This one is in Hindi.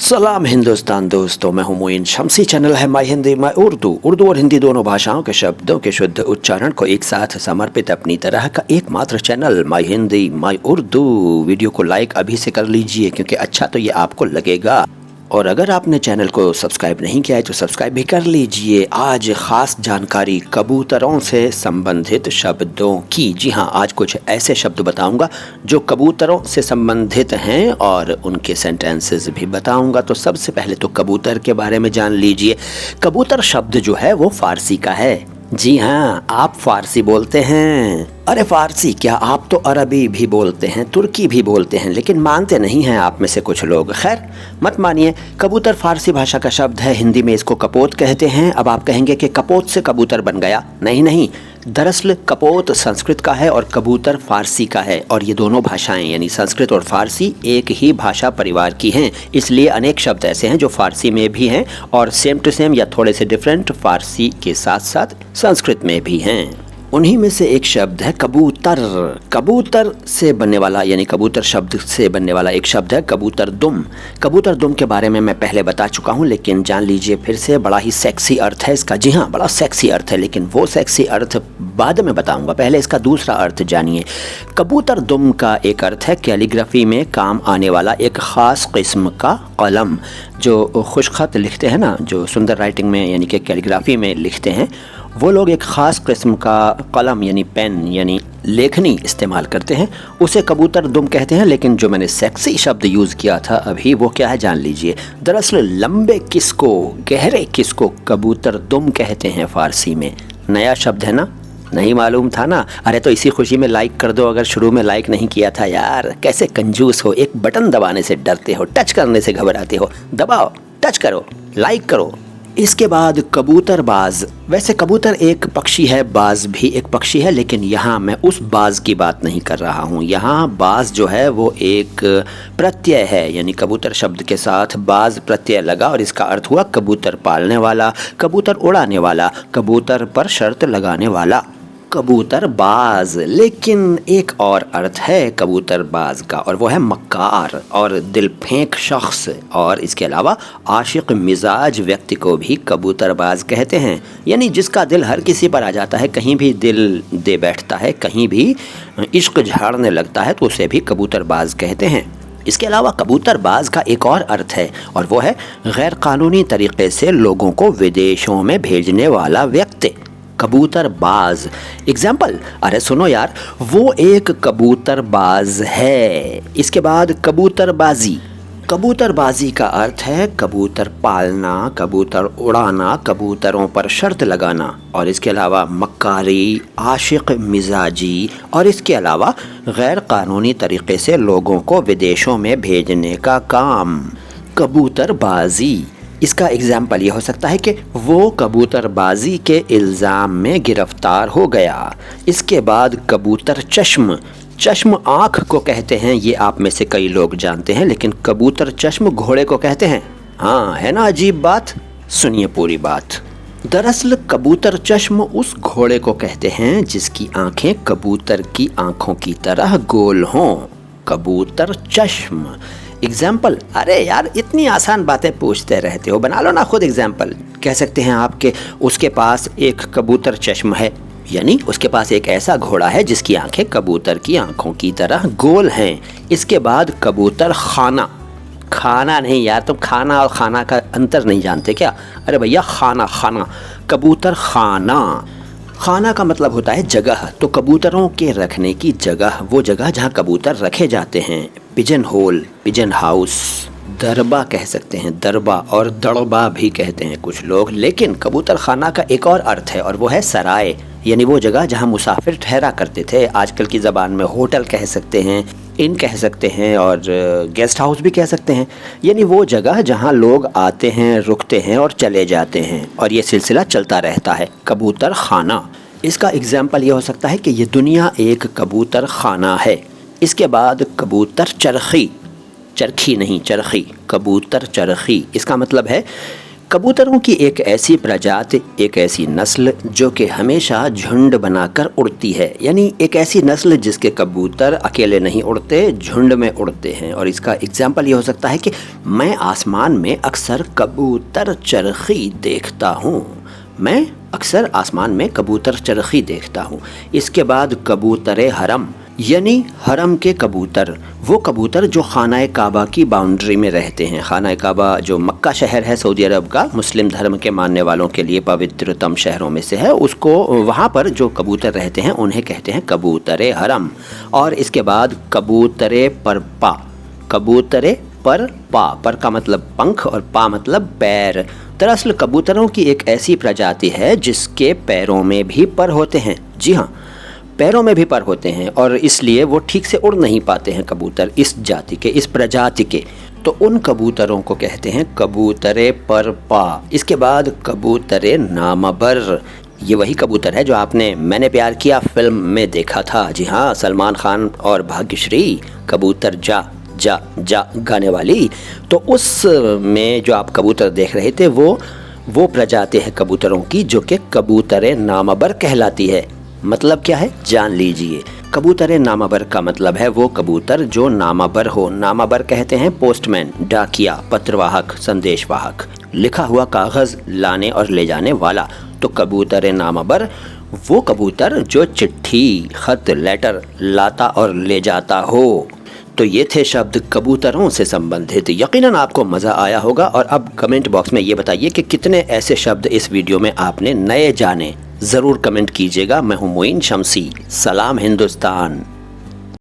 सलाम हिंदुस्तान दोस्तों, मैं हूं मोइन शम्सी। चैनल है माई हिंदी माई उर्दू और हिंदी दोनों भाषाओं के शब्दों के शुद्ध उच्चारण को एक साथ समर्पित अपनी तरह का एकमात्र channel my Hindi my Urdu. Video को लाइक अभी से कर लीजिए क्योंकि अच्छा तो ये आपको लगेगा, और अगर आपने चैनल को सब्सक्राइब नहीं किया है तो सब्सक्राइब भी कर लीजिए। आज ख़ास जानकारी कबूतरों से संबंधित शब्दों की। जी हाँ, आज कुछ ऐसे शब्द बताऊंगा जो कबूतरों से संबंधित हैं और उनके सेंटेंसेस भी बताऊंगा। तो सबसे पहले तो कबूतर के बारे में जान लीजिए। कबूतर शब्द जो है वो फ़ारसी का है। जी हाँ, आप फ़ारसी बोलते हैं। अरे फ़ारसी क्या, आप तो अरबी भी बोलते हैं, तुर्की भी बोलते हैं, लेकिन मानते नहीं हैं आप में से कुछ लोग। खैर मत मानिए, कबूतर फ़ारसी भाषा का शब्द है। हिंदी में इसको कपोत कहते हैं। अब आप कहेंगे कि कपोत से कबूतर बन गया। नहीं, दरअसल कपोत संस्कृत का है और कबूतर फ़ारसी का है, और ये दोनों भाषाएं यानी संस्कृत और फ़ारसी एक ही भाषा परिवार की हैं। इसलिए अनेक शब्द ऐसे हैं जो फ़ारसी में भी हैं और सेम टू सेम या थोड़े से डिफरेंट फ़ारसी के साथ साथ संस्कृत में भी हैं। उन्हीं में से एक शब्द है कबूतर। कबूतर से बनने वाला यानी कबूतर शब्द से बनने वाला एक शब्द है कबूतर दुम। कबूतर दुम के बारे में मैं पहले बता चुका हूँ, लेकिन जान लीजिए फिर से। बड़ा ही सेक्सी अर्थ है इसका। जी हाँ, बड़ा सेक्सी अर्थ है, लेकिन वो सेक्सी अर्थ बाद में बताऊँगा। पहले इसका दूसरा अर्थ जानिए। कबूतर दुम का एक अर्थ है कैलीग्राफी में काम आने वाला एक ख़ास किस्म का कलम। जो खुशखत लिखते हैं ना, जो सुंदर राइटिंग में यानी कि कैलीग्राफी में लिखते हैं, वो लोग एक ख़ास किस्म का कलम यानी पेन यानी लेखनी इस्तेमाल करते हैं, उसे कबूतर दुम कहते हैं। लेकिन जो मैंने सेक्सी शब्द यूज़ किया था अभी, वो क्या है जान लीजिए। दरअसल लंबे किस को, गहरे किस को कबूतर दुम कहते हैं फ़ारसी में। नया शब्द है ना, नहीं मालूम था ना। अरे तो इसी खुशी में लाइक कर दो अगर शुरू में लाइक नहीं किया था। यार कैसे कंजूस हो, एक बटन दबाने से डरते हो, टच करने से घबराते हो। दबाओ, टच करो, लाइक करो। इसके बाद कबूतरबाज। वैसे कबूतर एक पक्षी है, बाज भी एक पक्षी है, लेकिन यहाँ मैं उस बाज की बात नहीं कर रहा हूँ। यहाँ बाज जो है वो एक प्रत्यय है, यानी कबूतर शब्द के साथ बाज प्रत्यय लगा और इसका अर्थ हुआ कबूतर पालने वाला, कबूतर उड़ाने वाला, कबूतर पर शर्त लगाने वाला, कबूतरबाज। लेकिन एक और अर्थ है कबूतरबाज का, और वो है मक्कार और दिल फेंक शख्स। और इसके अलावा आशिक मिजाज व्यक्ति को भी कबूतरबाज कहते हैं, यानी जिसका दिल हर किसी पर आ जाता है, कहीं भी दिल दे बैठता है, कहीं भी इश्क झाड़ने लगता है, तो उसे भी कबूतरबाज कहते हैं। इसके अलावा कबूतरबाज का एक और अर्थ है, और वो है गैर कानूनी तरीक़े से लोगों को विदेशों में भेजने वाला व्यक्ति। कबूतरबाज एग्जाम्पल, अरे सुनो यार, वो एक कबूतरबाज है। इसके बाद कबूतरबाजी। कबूतरबाजी का अर्थ है कबूतर पालना, कबूतर उड़ाना, कबूतरों पर शर्त लगाना, और इसके अलावा मक्कारी, आशिक मिजाजी, और इसके अलावा गैर कानूनी तरीक़े से लोगों को विदेशों में भेजने का काम। कबूतरबाजी। इसका एग्जाम्पल ये हो सकता है कि वो कबूतरबाजी के इल्ज़ाम में गिरफ्तार हो गया। इसके बाद कबूतर चश्म। चश्म आँख को कहते हैं, ये आप में से कई लोग जानते हैं, लेकिन कबूतर चश्म घोड़े को कहते हैं। हाँ, है ना अजीब बात। सुनिए पूरी बात। दरअसल कबूतर चश्म उस घोड़े को कहते हैं जिसकी आँखें कबूतर की आँखों की तरह गोल हों। कबूतर चश्म। एग्जाम्पल, अरे यार इतनी आसान बातें पूछते रहते हो, बना लो ना खुद एग्जाम्पल। कह सकते हैं आपके उसके पास एक कबूतर चश्म है, यानी उसके पास एक ऐसा घोड़ा है जिसकी आंखें कबूतर की आंखों की तरह गोल हैं। इसके बाद कबूतर खाना। खाना नहीं यार, तुम खाना और खाना का अंतर नहीं जानते क्या? अरे भैया खाना खाना, कबूतर खाना। खाना का मतलब होता है जगह, तो कबूतरों के रखने की जगह, वो जगह जहाँ कबूतर रखे जाते हैं। पिजन होल, पिजन हाउस, दरबा कह सकते हैं, दरबा, और दड़बा भी कहते हैं कुछ लोग। लेकिन कबूतर खाना का एक और अर्थ है, और वो है सराय, यानी वो जगह जहाँ मुसाफिर ठहरा करते थे। आजकल की ज़बान में होटल कह सकते हैं, इन कह सकते हैं, और गेस्ट हाउस भी कह सकते हैं, यानी वो जगह जहाँ लोग आते हैं, रुकते हैं और चले जाते हैं, और ये सिलसिला चलता रहता है। कबूतर खाना। इसका एग्जाम्पल ये हो सकता है कि ये दुनिया एक कबूतर खाना है। इसके बाद कबूतर चरखी। चरखी नहीं, चरखी, कबूतर चरखी। इसका मतलब है कबूतरों की एक ऐसी प्रजाति, एक ऐसी नस्ल जो कि हमेशा झुंड बनाकर उड़ती है, यानी एक ऐसी नस्ल जिसके कबूतर अकेले नहीं उड़ते, झुंड में उड़ते हैं। और इसका एग्जाम्पल ये हो सकता है कि मैं आसमान में अक्सर कबूतर चरखी देखता हूँ। मैं अक्सर आसमान में कबूतर चरखी देखता हूँ। इसके बाद कबूतर हरम, यानी हरम के कबूतर, वो कबूतर जो खाना काबा की बाउंड्री में रहते हैं। खाना काबा जो मक्का शहर है सऊदी अरब का, मुस्लिम धर्म के मानने वालों के लिए पवित्रतम शहरों में से है, उसको वहाँ पर जो कबूतर रहते हैं उन्हें कहते हैं कबूतर हरम। और इसके बाद कबूतर परपा, कबूतर पर का मतलब पंख और पा मतलब पैर। दरअसल कबूतरों की एक ऐसी प्रजाति है जिसके पैरों में भी पर होते हैं। जी हाँ, पैरों में भी पर होते हैं और इसलिए वो ठीक से उड़ नहीं पाते हैं कबूतर इस जाति के, इस प्रजाति के। तो उन कबूतरों को कहते हैं कबूतर परपा। इसके बाद कबूतर नामबर, ये वही कबूतर है जो आपने मैंने प्यार किया फिल्म में देखा था। जी हाँ, सलमान खान और भाग्यश्री, कबूतर जा जा जा गाने वाली। तो उस में जो आप कबूतर देख रहे थे वो प्रजाति है कबूतरों की जो कि कबूतर नामबर कहलाती है। मतलब क्या है जान लीजिए। कबूतर नामबर का मतलब है वो कबूतर जो नामबर हो। नामबर कहते हैं पोस्टमैन, डाकिया, पत्रवाहक, संदेशवाहक, लिखा हुआ कागज़ लाने और ले जाने वाला। तो कबूतर नामबर वो कबूतर जो चिट्ठी, खत, लेटर लाता और ले जाता हो। तो ये थे शब्द कबूतरों से संबंधित। यकीनन आपको मज़ा आया होगा। और अब कमेंट बॉक्स में ये बताइए कि कितने ऐसे शब्द इस वीडियो में आपने नए जाने। ज़रूर कमेंट कीजिएगा। मैं हूँ मोइन शम्सी। सलाम हिंदुस्तान।